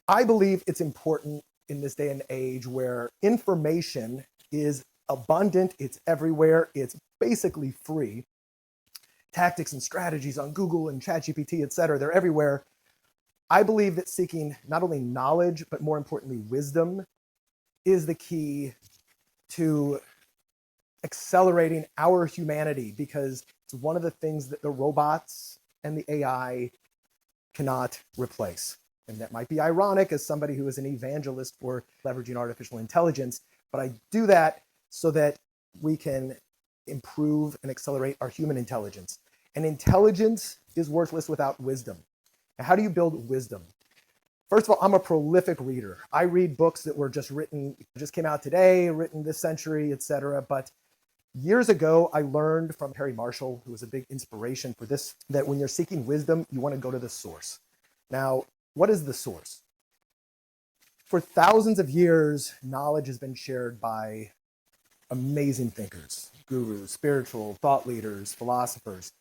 I believe it's important in this day and age where information is abundant, it's everywhere, it's basically free. Tactics and strategies on Google and ChatGPT, et cetera, they're everywhere. I believe that seeking not only knowledge, but more importantly, wisdom is the key to accelerating our humanity, because it's one of the things that the robots and the AI cannot replace. And that might be ironic as somebody who is an evangelist for leveraging artificial intelligence, but I do that so that we can improve and accelerate our human intelligence. And intelligence is worthless without wisdom. Now, how do you build wisdom? First of all, I'm a prolific reader. I read books that were just came out today, written this century, et cetera. But years ago, I learned from Harry Marshall, who was a big inspiration for this, that when you're seeking wisdom, you want to go to the source. Now, what is the source? For thousands of years, knowledge has been shared by amazing thinkers, gurus, spiritual thought leaders, philosophers.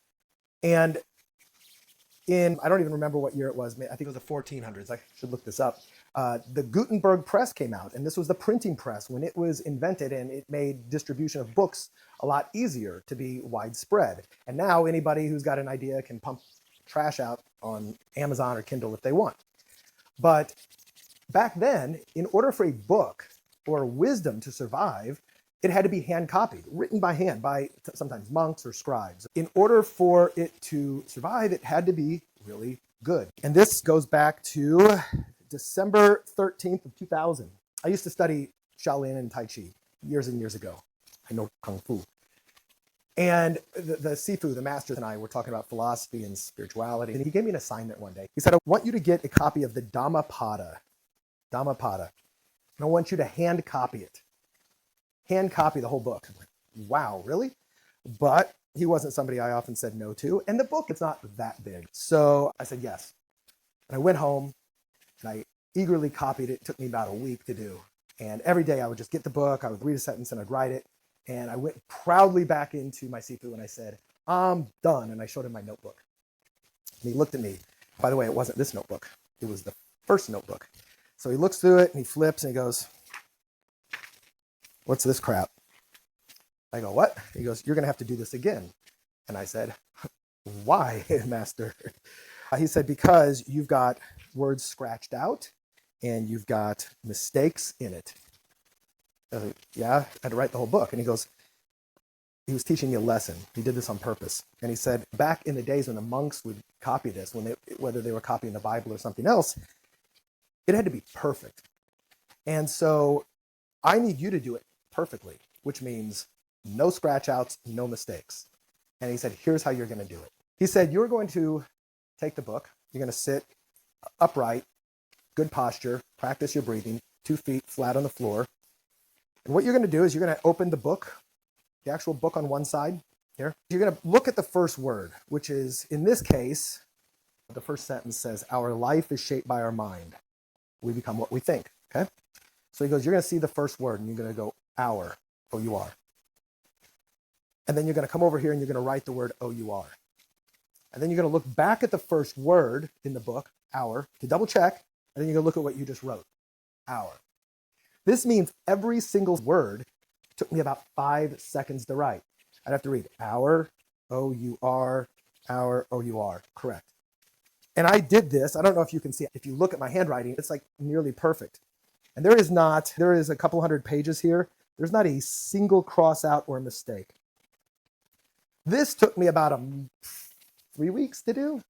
And I don't even remember what year it was. I think it was the 1400s. I should look this up. The Gutenberg press came out, and this was the printing press when it was invented, and it made distribution of books a lot easier to be widespread. And now anybody who's got an idea can pump trash out on Amazon or Kindle if they want. But back then, in order for a book or wisdom to survive, it had to be hand copied, written by hand by sometimes monks or scribes. In order for it to survive, it had to be really good. And this goes back to December 13th of 2000. I used to study Shaolin and Tai Chi years and years ago. I know Kung Fu. And the Sifu, the master, and I were talking about philosophy and spirituality. And he gave me an assignment one day. He said, I want you to get a copy of the Dhammapada. And I want you to hand copy it. Hand copy the whole book. I'm like, wow, really? But he wasn't somebody I often said no to. And the book, it's not that big. So I said yes. And I went home and I eagerly copied it. It took me about a week to do. And every day I would just get the book, I would read a sentence and I'd write it. And I went proudly back into my Sifu and I said, I'm done. And I showed him my notebook. And he looked at me. By the way, it wasn't this notebook. It was the first notebook. So he looks through it and he flips and he goes, what's this crap? I go, what? He goes, you're going to have to do this again. And I said, why, master? He said, because you've got words scratched out and you've got mistakes in it. I was like, yeah, I had to write the whole book. And he goes, he was teaching me a lesson. He did this on purpose. And he said, back in the days when the monks would copy this, whether they were copying the Bible or something else, it had to be perfect. And so I need you to do it perfectly, which means no scratch outs, no mistakes. And he said, here's how you're going to do it. He said, you're going to take the book, you're going to sit upright, good posture, practice your breathing, 2 feet flat on the floor. And what you're going to do is you're going to open the book, the actual book on one side here. You're going to look at the first word, which is, in this case, the first sentence says, our life is shaped by our mind. We become what we think, okay? So he goes, you're going to see the first word, and you're going to go, our, O-U-R. And then you're going to come over here, and you're going to write the word O-U-R. And then you're going to look back at the first word in the book, our, to double check, and then you're going to look at what you just wrote, our. This means every single word took me about 5 seconds to write. I'd have to read our, O-U-R, our, O-U-R, correct. And I did this. I don't know if you can see it. If you look at my handwriting, it's like nearly perfect. And there is a couple hundred pages here. There's not a single cross out or mistake. This took me about 3 weeks to do.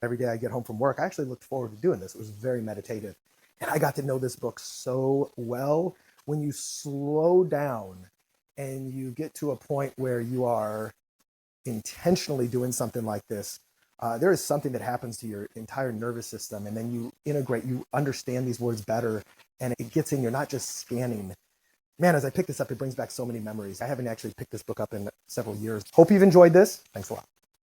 Every day I get home from work, I actually looked forward to doing this. It was very meditative. And I got to know this book so well. When you slow down and you get to a point where you are intentionally doing something like this, there is something that happens to your entire nervous system. And then you integrate, you understand these words better, and it gets in, you're not just scanning. Man, as I pick this up, it brings back so many memories. I haven't actually picked this book up in several years. Hope you've enjoyed this. Thanks a lot.